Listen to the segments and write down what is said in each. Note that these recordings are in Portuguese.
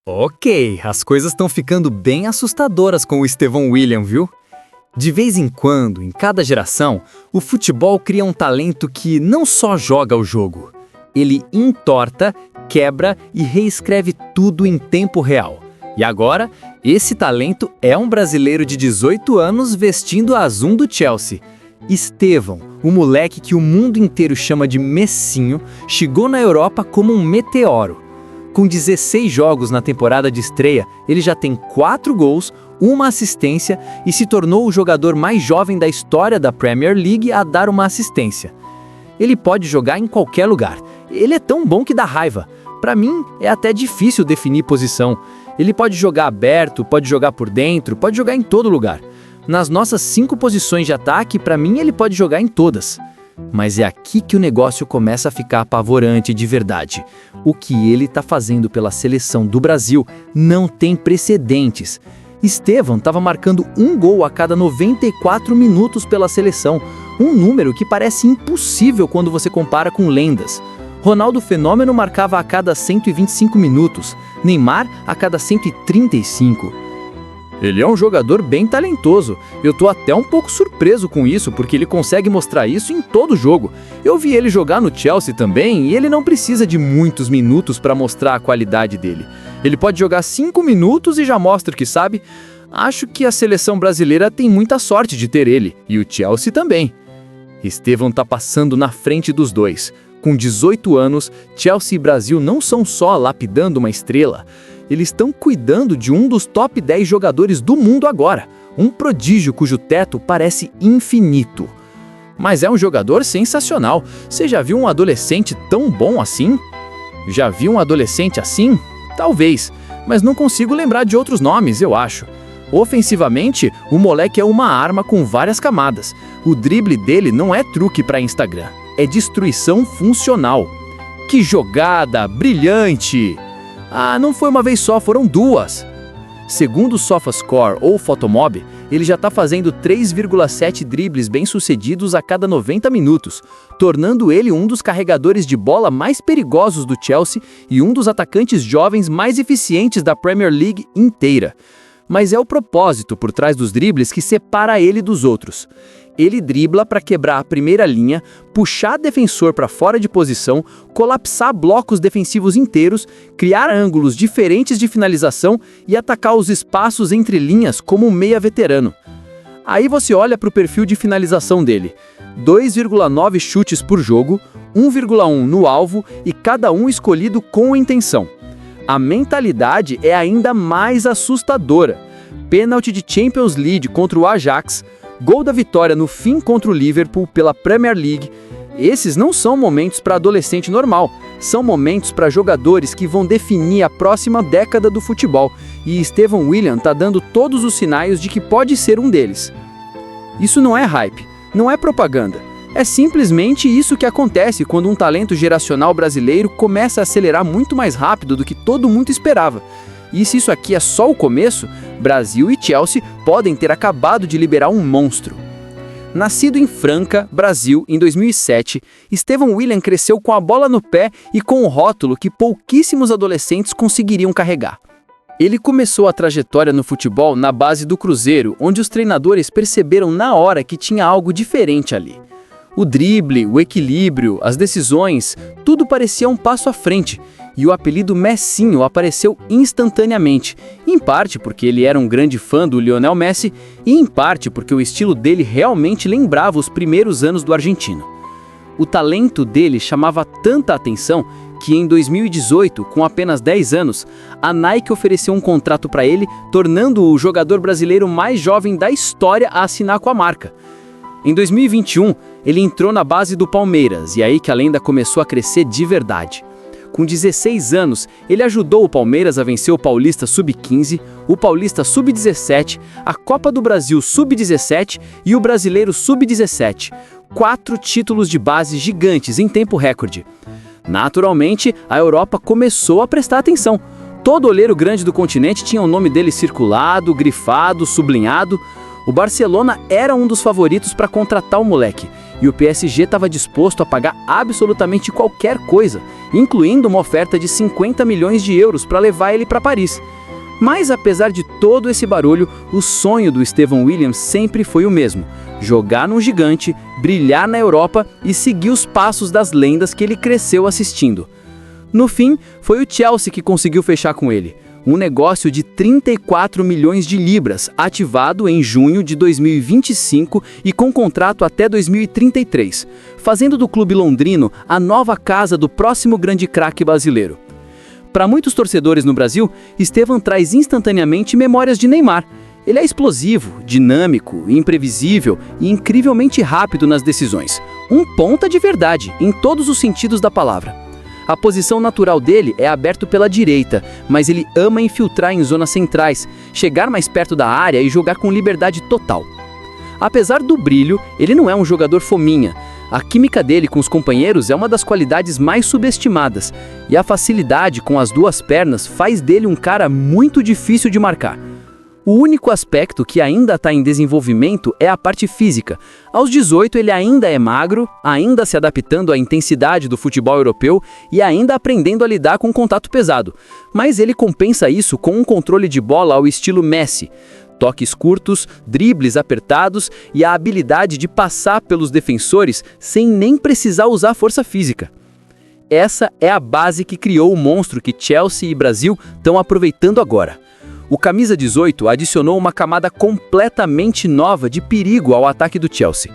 Ok, as coisas estão ficando bem assustadoras com o Estevão William, viu? De vez em quando, em cada geração, o futebol cria um talento que não só joga o jogo. Ele entorta, quebra e reescreve tudo em tempo real. E agora, esse talento é um brasileiro de 18 anos vestindo a azul do Chelsea. Estevão, o moleque que o mundo inteiro chama de Messinho, chegou na Europa como um meteoro. Com 16 jogos na temporada de estreia, ele já tem 4 gols, 1 assistência e se tornou o jogador mais jovem da história da Premier League a dar uma assistência. Ele pode jogar em qualquer lugar. Ele é tão bom que dá raiva. Para mim, é até difícil definir posição. Ele pode jogar aberto, pode jogar por dentro, pode jogar em todo lugar. Nas nossas 5 posições de ataque, para mim, ele pode jogar em todas. Mas é aqui que o negócio começa a ficar apavorante de verdade. O que ele está fazendo pela seleção do Brasil não tem precedentes. Estevão estava marcando 1 gol a cada 94 minutos pela seleção, um número que parece impossível quando você compara com lendas. Ronaldo Fenômeno marcava a cada 125 minutos, Neymar a cada 135. Ele é um jogador bem talentoso. Eu tô até um pouco surpreso com isso, porque ele consegue mostrar isso em todo jogo. Eu vi ele jogar no Chelsea também e ele não precisa de muitos minutos para mostrar a qualidade dele. Ele pode jogar 5 minutos e já mostra que sabe. Acho que a seleção brasileira tem muita sorte de ter ele, e o Chelsea também. Estevão tá passando na frente dos dois. Com 18 anos, Chelsea e Brasil não são só lapidando uma estrela. Eles estão cuidando de um dos top 10 jogadores do mundo agora, um prodígio cujo teto parece infinito. Mas é um jogador sensacional. Você já viu um adolescente tão bom assim? Já viu um adolescente assim? Talvez, mas não consigo lembrar de outros nomes, eu acho. Ofensivamente, o moleque é uma arma com várias camadas. O drible dele não é truque para Instagram, é destruição funcional. Que jogada brilhante! Ah, não foi uma vez só, foram 2. Segundo o SofaScore ou Photomob, ele já está fazendo 3,7 dribles bem-sucedidos a cada 90 minutos, tornando ele um dos carregadores de bola mais perigosos do Chelsea e um dos atacantes jovens mais eficientes da Premier League inteira. Mas é o propósito por trás dos dribles que separa ele dos outros. Ele dribla para quebrar a primeira linha, puxar defensor para fora de posição, colapsar blocos defensivos inteiros, criar ângulos diferentes de finalização e atacar os espaços entre linhas como um meia veterano. Aí você olha para o perfil de finalização dele. 2,9 chutes por jogo, 1,1 no alvo e cada um escolhido com intenção. A mentalidade é ainda mais assustadora. Pênalti de Champions League contra o Ajax, gol da vitória no fim contra o Liverpool pela Premier League. Esses não são momentos para adolescente normal, são momentos para jogadores que vão definir a próxima década do futebol, e Estevão William está dando todos os sinais de que pode ser um deles. Isso não é hype, não é propaganda, é simplesmente isso que acontece quando um talento geracional brasileiro começa a acelerar muito mais rápido do que todo mundo esperava. E se isso aqui é só o começo, Brasil e Chelsea podem ter acabado de liberar um monstro. Nascido em Franca, Brasil, em 2007, Estevão William cresceu com a bola no pé e com um rótulo que pouquíssimos adolescentes conseguiriam carregar. Ele começou a trajetória no futebol na base do Cruzeiro, onde os treinadores perceberam na hora que tinha algo diferente ali. O drible, o equilíbrio, as decisões, tudo parecia um passo à frente. E o apelido Messinho apareceu instantaneamente, em parte porque ele era um grande fã do Lionel Messi e em parte porque o estilo dele realmente lembrava os primeiros anos do argentino. O talento dele chamava tanta atenção que em 2018, com apenas 10 anos, a Nike ofereceu um contrato para ele, tornando-o o jogador brasileiro mais jovem da história a assinar com a marca. Em 2021, ele entrou na base do Palmeiras e aí que a lenda começou a crescer de verdade. Com 16 anos, ele ajudou o Palmeiras a vencer o Paulista Sub-15, o Paulista Sub-17, a Copa do Brasil Sub-17 e o Brasileiro Sub-17. 4 títulos de base gigantes em tempo recorde. Naturalmente, a Europa começou a prestar atenção. Todo olheiro grande do continente tinha o nome dele circulado, grifado, sublinhado. O Barcelona era um dos favoritos para contratar o moleque, e o PSG estava disposto a pagar absolutamente qualquer coisa, incluindo uma oferta de 50 milhões de euros para levar ele para Paris. Mas apesar de todo esse barulho, o sonho do Estevão William sempre foi o mesmo: jogar num gigante, brilhar na Europa e seguir os passos das lendas que ele cresceu assistindo. No fim, foi o Chelsea que conseguiu fechar com ele. Um negócio de 34 milhões de libras, ativado em junho de 2025 e com contrato até 2033, fazendo do clube londrino a nova casa do próximo grande craque brasileiro. Para muitos torcedores no Brasil, Estevão traz instantaneamente memórias de Neymar. Ele é explosivo, dinâmico, imprevisível e incrivelmente rápido nas decisões. Um ponta de verdade, em todos os sentidos da palavra. A posição natural dele é aberto pela direita, mas ele ama infiltrar em zonas centrais, chegar mais perto da área e jogar com liberdade total. Apesar do brilho, ele não é um jogador fominha. A química dele com os companheiros é uma das qualidades mais subestimadas, e a facilidade com as duas pernas faz dele um cara muito difícil de marcar. O único aspecto que ainda está em desenvolvimento é a parte física. Aos 18 ele ainda é magro, ainda se adaptando à intensidade do futebol europeu e ainda aprendendo a lidar com contato pesado. Mas ele compensa isso com um controle de bola ao estilo Messi. Toques curtos, dribles apertados e a habilidade de passar pelos defensores sem nem precisar usar força física. Essa é a base que criou o monstro que Chelsea e Brasil estão aproveitando agora. O camisa 18 adicionou uma camada completamente nova de perigo ao ataque do Chelsea.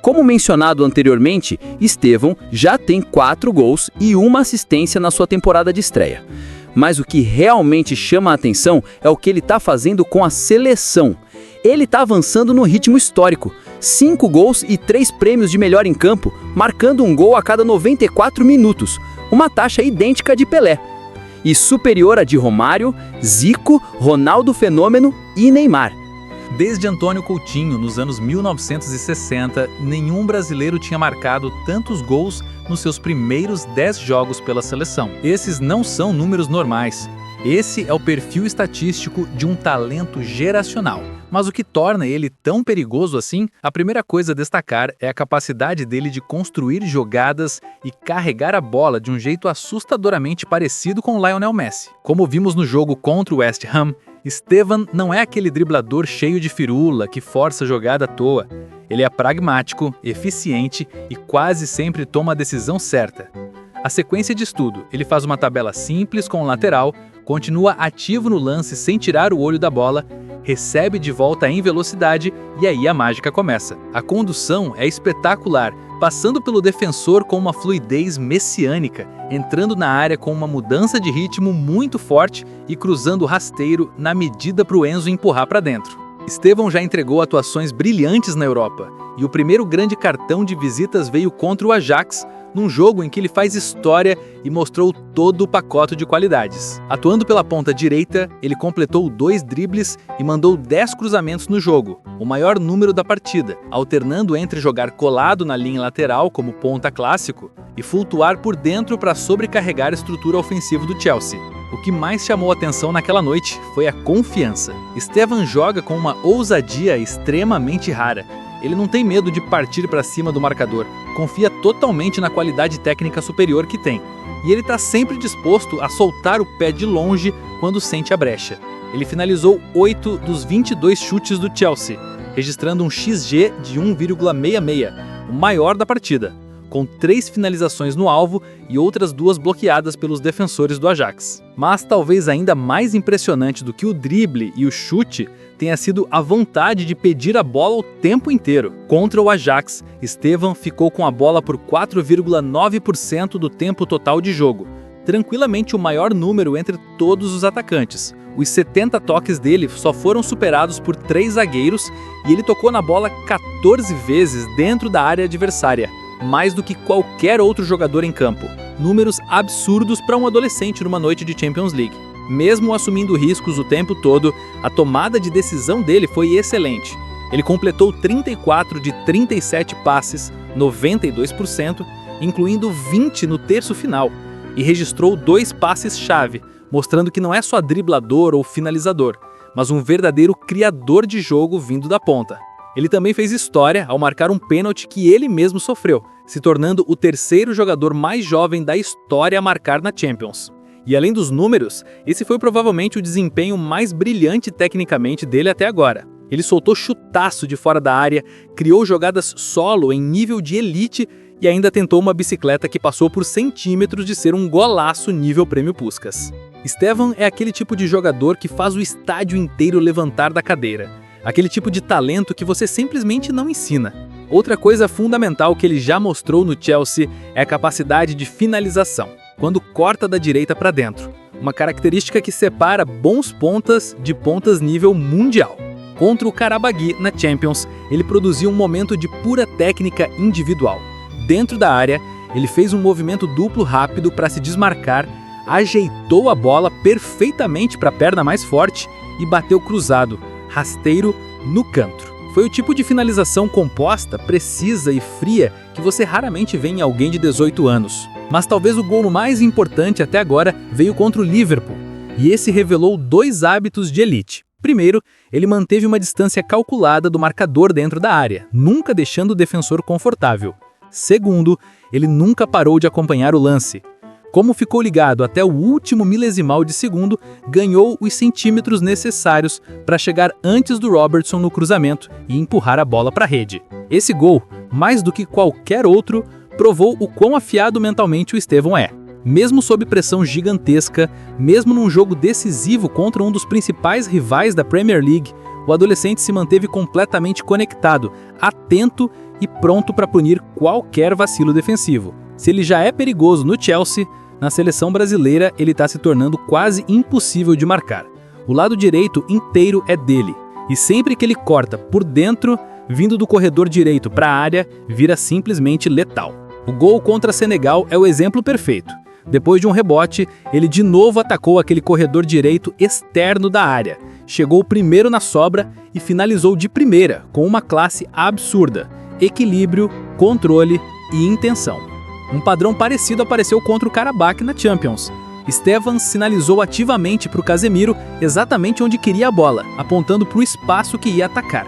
Como mencionado anteriormente, Estevão já tem 4 gols e 1 assistência na sua temporada de estreia. Mas o que realmente chama a atenção é o que ele está fazendo com a seleção. Ele está avançando no ritmo histórico. 5 gols e 3 prêmios de melhor em campo, marcando um gol a cada 94 minutos. Uma taxa idêntica a de Pelé. E superior a de Romário, Zico, Ronaldo Fenômeno e Neymar. Desde Antônio Coutinho, nos anos 1960, nenhum brasileiro tinha marcado tantos gols nos seus primeiros 10 jogos pela seleção. Esses não são números normais. Esse é o perfil estatístico de um talento geracional. Mas o que torna ele tão perigoso assim? A primeira coisa a destacar é a capacidade dele de construir jogadas e carregar a bola de um jeito assustadoramente parecido com o Lionel Messi. Como vimos no jogo contra o West Ham, Estevão não é aquele driblador cheio de firula que força a jogada à toa. Ele é pragmático, eficiente e quase sempre toma a decisão certa. A sequência de estudo: ele faz uma tabela simples com o lateral, continua ativo no lance sem tirar o olho da bola, recebe de volta em velocidade e aí a mágica começa. A condução é espetacular, passando pelo defensor com uma fluidez messiânica, entrando na área com uma mudança de ritmo muito forte e cruzando o rasteiro na medida para o Enzo empurrar para dentro. Estevão já entregou atuações brilhantes na Europa, e o primeiro grande cartão de visitas veio contra o Ajax, num jogo em que ele faz história e mostrou todo o pacote de qualidades. Atuando pela ponta direita, ele completou 2 dribles e mandou 10 cruzamentos no jogo, o maior número da partida, alternando entre jogar colado na linha lateral como ponta clássico e flutuar por dentro para sobrecarregar a estrutura ofensiva do Chelsea. O que mais chamou a atenção naquela noite foi a confiança. Estevão joga com uma ousadia extremamente rara. Ele não tem medo de partir para cima do marcador, confia totalmente na qualidade técnica superior que tem. E ele está sempre disposto a soltar o pé de longe quando sente a brecha. Ele finalizou 8 dos 22 chutes do Chelsea, registrando um XG de 1,66, o maior da partida, com 3 finalizações no alvo e outras 2 bloqueadas pelos defensores do Ajax. Mas talvez ainda mais impressionante do que o drible e o chute tenha sido a vontade de pedir a bola o tempo inteiro. Contra o Ajax, Estevão ficou com a bola por 4,9% do tempo total de jogo, tranquilamente o maior número entre todos os atacantes. Os 70 toques dele só foram superados por 3 zagueiros e ele tocou na bola 14 vezes dentro da área adversária, mais do que qualquer outro jogador em campo. Números absurdos para um adolescente numa noite de Champions League. Mesmo assumindo riscos o tempo todo, a tomada de decisão dele foi excelente. Ele completou 34 de 37 passes, 92%, incluindo 20 no terço final, e registrou 2 passes-chave, mostrando que não é só driblador ou finalizador, mas um verdadeiro criador de jogo vindo da ponta. Ele também fez história ao marcar um pênalti que ele mesmo sofreu, se tornando o terceiro jogador mais jovem da história a marcar na Champions. E além dos números, esse foi provavelmente o desempenho mais brilhante tecnicamente dele até agora. Ele soltou chutaço de fora da área, criou jogadas solo em nível de elite e ainda tentou uma bicicleta que passou por centímetros de ser um golaço nível Prêmio Puskás. Estevan é aquele tipo de jogador que faz o estádio inteiro levantar da cadeira. Aquele tipo de talento que você simplesmente não ensina. Outra coisa fundamental que ele já mostrou no Chelsea é a capacidade de finalização, quando corta da direita para dentro. Uma característica que separa bons pontas de pontas nível mundial. Contra o Karabaghi na Champions, ele produziu um momento de pura técnica individual. Dentro da área, ele fez um movimento duplo rápido para se desmarcar, ajeitou a bola perfeitamente para a perna mais forte e bateu cruzado, rasteiro, no canto. Foi o tipo de finalização composta, precisa e fria que você raramente vê em alguém de 18 anos. Mas talvez o gol mais importante até agora veio contra o Liverpool, e esse revelou dois hábitos de elite. Primeiro, ele manteve uma distância calculada do marcador dentro da área, nunca deixando o defensor confortável. Segundo, ele nunca parou de acompanhar o lance. Como ficou ligado até o último milesimal de segundo, ganhou os centímetros necessários para chegar antes do Robertson no cruzamento e empurrar a bola para a rede. Esse gol, mais do que qualquer outro, provou o quão afiado mentalmente o Estevan é. Mesmo sob pressão gigantesca, mesmo num jogo decisivo contra um dos principais rivais da Premier League, o adolescente se manteve completamente conectado, atento e pronto para punir qualquer vacilo defensivo. Se ele já é perigoso no Chelsea, na seleção brasileira ele está se tornando quase impossível de marcar. O lado direito inteiro é dele, e sempre que ele corta por dentro, vindo do corredor direito para a área, vira simplesmente letal. O gol contra Senegal é o exemplo perfeito. Depois de um rebote, ele de novo atacou aquele corredor direito externo da área, chegou primeiro na sobra e finalizou de primeira, com uma classe absurda, equilíbrio, controle e intenção. Um padrão parecido apareceu contra o Karabakh na Champions. Estevan sinalizou ativamente para o Casemiro exatamente onde queria a bola, apontando para o espaço que ia atacar.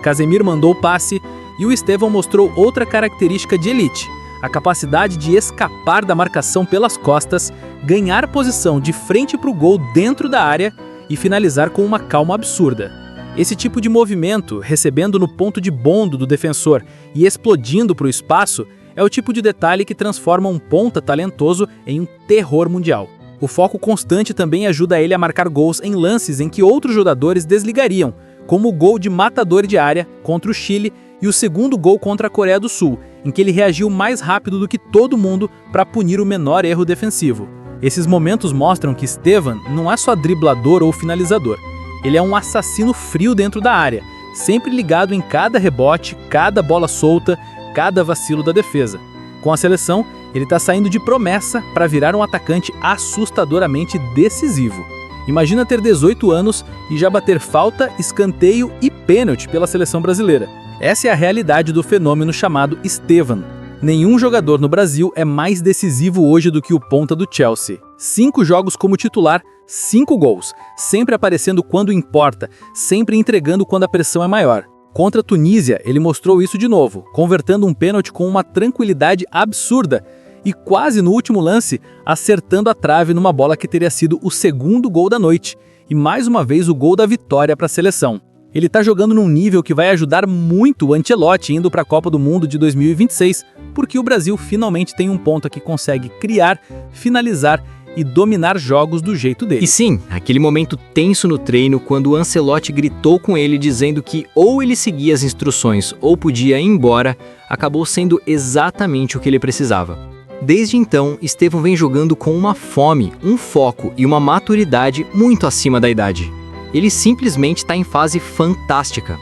Casemiro mandou o passe e o Estevan mostrou outra característica de elite, a capacidade de escapar da marcação pelas costas, ganhar posição de frente para o gol dentro da área e finalizar com uma calma absurda. Esse tipo de movimento, recebendo no ponto de bondo do defensor e explodindo para o espaço, é o tipo de detalhe que transforma um ponta talentoso em um terror mundial. O foco constante também ajuda ele a marcar gols em lances em que outros jogadores desligariam, como o gol de matador de área contra o Chile e o segundo gol contra a Coreia do Sul, em que ele reagiu mais rápido do que todo mundo para punir o menor erro defensivo. Esses momentos mostram que Estevan não é só driblador ou finalizador. Ele é um assassino frio dentro da área, sempre ligado em cada rebote, cada bola solta, cada vacilo da defesa. Com a seleção, ele está saindo de promessa para virar um atacante assustadoramente decisivo. Imagina ter 18 anos e já bater falta, escanteio e pênalti pela seleção brasileira. Essa é a realidade do fenômeno chamado Estevan. Nenhum jogador no Brasil é mais decisivo hoje do que o ponta do Chelsea. 5 jogos como titular, 5 gols, sempre aparecendo quando importa, sempre entregando quando a pressão é maior. Contra a Tunísia, ele mostrou isso de novo, convertendo um pênalti com uma tranquilidade absurda e quase no último lance, acertando a trave numa bola que teria sido o segundo gol da noite e mais uma vez o gol da vitória para a seleção. Ele está jogando num nível que vai ajudar muito o Ancelotti indo para a Copa do Mundo de 2026, porque o Brasil finalmente tem um ponta que consegue criar, finalizar e dominar jogos do jeito dele. E sim, aquele momento tenso no treino quando o Ancelotti gritou com ele dizendo que ou ele seguia as instruções ou podia ir embora, acabou sendo exatamente o que ele precisava. Desde então, Estevan vem jogando com uma fome, um foco e uma maturidade muito acima da idade. Ele simplesmente está em fase fantástica.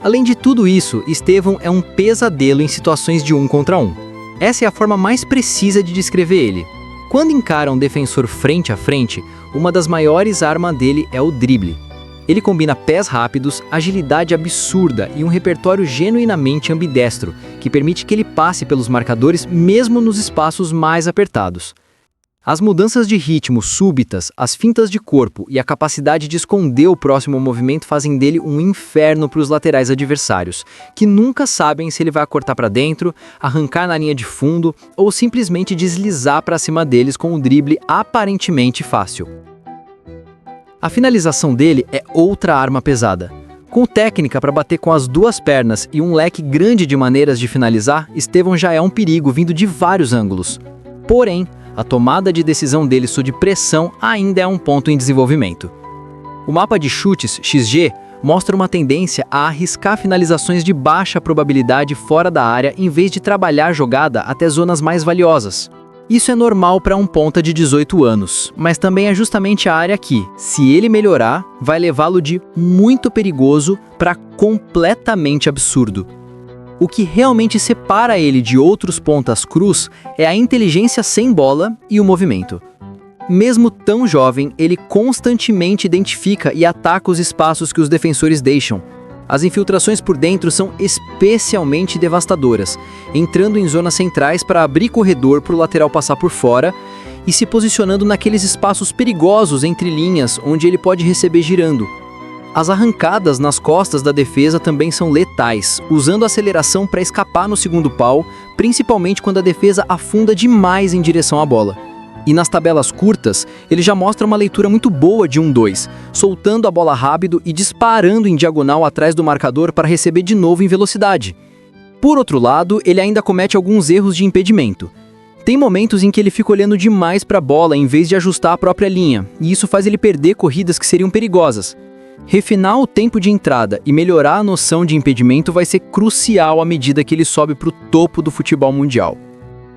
Além de tudo isso, Estevan é um pesadelo em situações de 1 contra 1. Essa é a forma mais precisa de descrever ele. Quando encara um defensor frente a frente, uma das maiores armas dele é o drible. Ele combina pés rápidos, agilidade absurda e um repertório genuinamente ambidestro, que permite que ele passe pelos marcadores mesmo nos espaços mais apertados. As mudanças de ritmo súbitas, as fintas de corpo e a capacidade de esconder o próximo movimento fazem dele um inferno para os laterais adversários, que nunca sabem se ele vai cortar para dentro, arrancar na linha de fundo ou simplesmente deslizar para cima deles com um drible aparentemente fácil. A finalização dele é outra arma pesada. Com técnica para bater com as duas pernas e um leque grande de maneiras de finalizar, Estevão já é um perigo vindo de vários ângulos. Porém, a tomada de decisão dele sob pressão ainda é um ponto em desenvolvimento. O mapa de chutes XG mostra uma tendência a arriscar finalizações de baixa probabilidade fora da área em vez de trabalhar a jogada até zonas mais valiosas. Isso é normal para um ponta de 18 anos, mas também é justamente a área que, se ele melhorar, vai levá-lo de muito perigoso para completamente absurdo. O que realmente separa ele de outros pontas cruz é a inteligência sem bola e o movimento. Mesmo tão jovem, ele constantemente identifica e ataca os espaços que os defensores deixam. As infiltrações por dentro são especialmente devastadoras, entrando em zonas centrais para abrir corredor para o lateral passar por fora e se posicionando naqueles espaços perigosos entre linhas onde ele pode receber girando. As arrancadas nas costas da defesa também são letais, usando a aceleração para escapar no segundo pau, principalmente quando a defesa afunda demais em direção à bola. E nas tabelas curtas, ele já mostra uma leitura muito boa de 1-2, soltando a bola rápido e disparando em diagonal atrás do marcador para receber de novo em velocidade. Por outro lado, ele ainda comete alguns erros de impedimento. Tem momentos em que ele fica olhando demais para a bola em vez de ajustar a própria linha, e isso faz ele perder corridas que seriam perigosas. Refinar o tempo de entrada e melhorar a noção de impedimento vai ser crucial à medida que ele sobe para o topo do futebol mundial.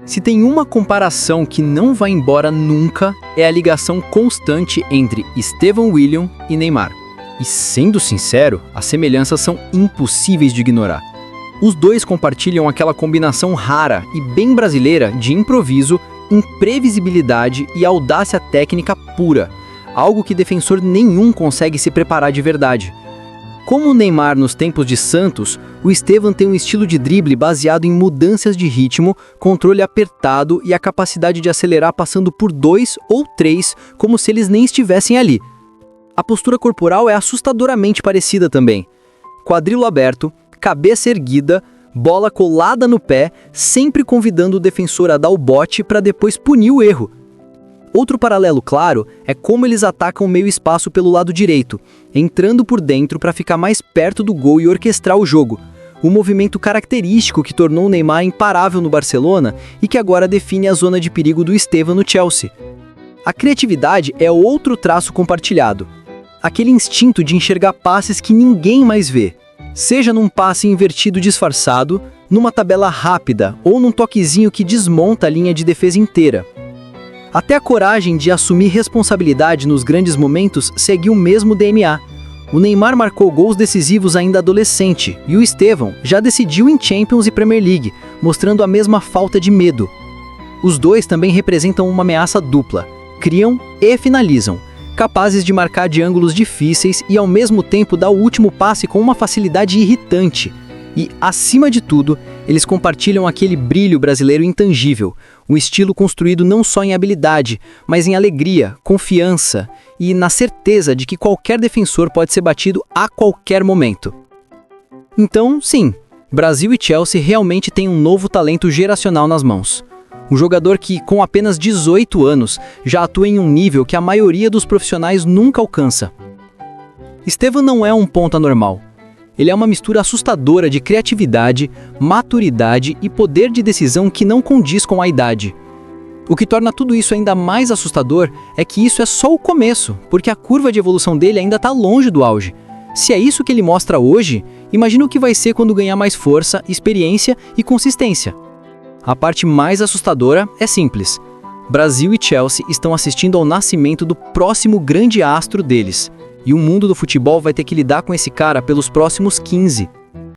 Se tem uma comparação que não vai embora nunca, é a ligação constante entre Estevão William e Neymar. E sendo sincero, as semelhanças são impossíveis de ignorar. Os dois compartilham aquela combinação rara e bem brasileira de improviso, imprevisibilidade e audácia técnica pura, algo que defensor nenhum consegue se preparar de verdade. Como o Neymar nos tempos de Santos, o Estevão tem um estilo de drible baseado em mudanças de ritmo, controle apertado e a capacidade de acelerar passando por 2 ou 3, como se eles nem estivessem ali. A postura corporal é assustadoramente parecida também. Quadril aberto, cabeça erguida, bola colada no pé, sempre convidando o defensor a dar o bote para depois punir o erro. Outro paralelo claro é como eles atacam o meio espaço pelo lado direito, entrando por dentro para ficar mais perto do gol e orquestrar o jogo. Um movimento característico que tornou o Neymar imparável no Barcelona e que agora define a zona de perigo do Estevão no Chelsea. A criatividade é outro traço compartilhado. Aquele instinto de enxergar passes que ninguém mais vê. Seja num passe invertido disfarçado, numa tabela rápida ou num toquezinho que desmonta a linha de defesa inteira. Até a coragem de assumir responsabilidade nos grandes momentos segue o mesmo DNA. O Neymar marcou gols decisivos ainda adolescente e o Estevão já decidiu em Champions e Premier League, mostrando a mesma falta de medo. Os dois também representam uma ameaça dupla, criam e finalizam, capazes de marcar de ângulos difíceis e ao mesmo tempo dar o último passe com uma facilidade irritante. E, acima de tudo, eles compartilham aquele brilho brasileiro intangível, um estilo construído não só em habilidade, mas em alegria, confiança e na certeza de que qualquer defensor pode ser batido a qualquer momento. Então, sim, Brasil e Chelsea realmente têm um novo talento geracional nas mãos. Um jogador que, com apenas 18 anos, já atua em um nível que a maioria dos profissionais nunca alcança. Estevão não é um ponta normal. Ele é uma mistura assustadora de criatividade, maturidade e poder de decisão que não condiz com a idade. O que torna tudo isso ainda mais assustador é que isso é só o começo, porque a curva de evolução dele ainda está longe do auge. Se é isso que ele mostra hoje, imagina o que vai ser quando ganhar mais força, experiência e consistência. A parte mais assustadora é simples. Brasil e Chelsea estão assistindo ao nascimento do próximo grande astro deles. E o mundo do futebol vai ter que lidar com esse cara pelos próximos 15,